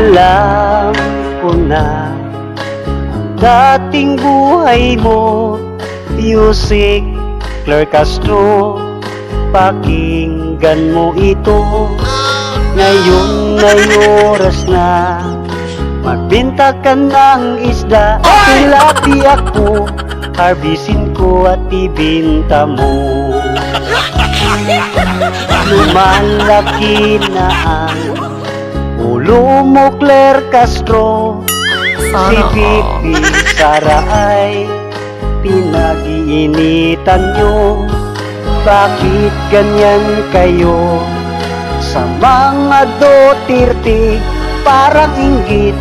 Alam ko na dating buhay mo, Yusek Claire Castro. Pakinggan mo ito, ngayon ay oras na magbenta ka ng isda. Tilapia ko, harbisin ko at ibinta mo. Lumalaki na ang ulo mo, Claire Castro. Si Pipi Sara ay pinag-iinitan nyo. Bakit ganyan kayo sa mga Duterte? Parang inggit,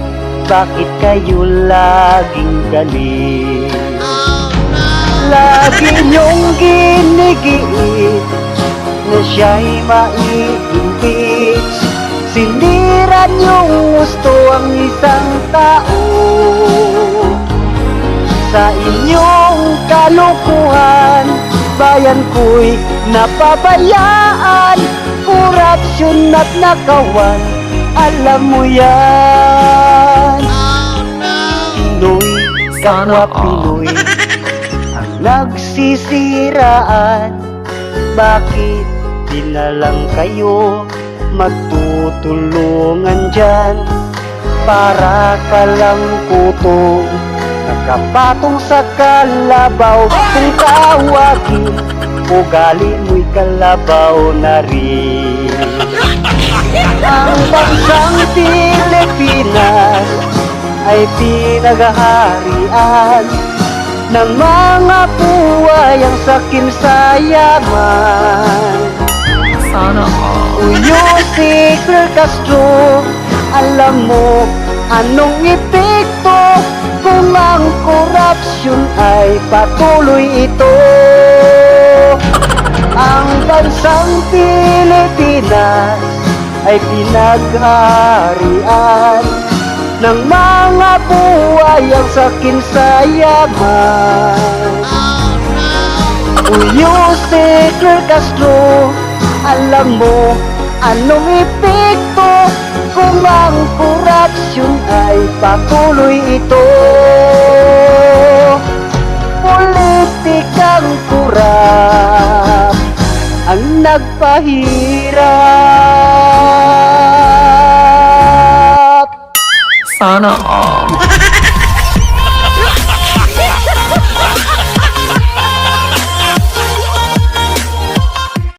bakit kayo laging galit? Lagi niyong ginigiit na siya'y maiimbits. Sinira niyong gusto ang isang tao. Sa inyong kalukuhan, bayan ko'y napabayaan. Korupsyon at nakawan, alam mo yan. Pinoy, kapwa Pinoy ang nagsisiraan. Bakit di na lang kayo magtutulungan dyan? Para ka lang putong nakapatong sa kalabaw. Kung tawagin, ugali mo'y kalabaw na rin. Ang bansang Pilipinas ay pinaghaharian ng mga buhayang sakim sa yaman. Sana all. Yusek Claire Castro, alam mo anong epekto kung ang korupsyon ay patuloy ito? Ang bansang Pilipinas ay pinaghaharian ng mga buhayang sakim sa yaman. Yusek Claire Castro, alam mo anong epekto kung ang korupsyon ay patuloy ito? Politikang kurap ang nagpahirap. Sana all.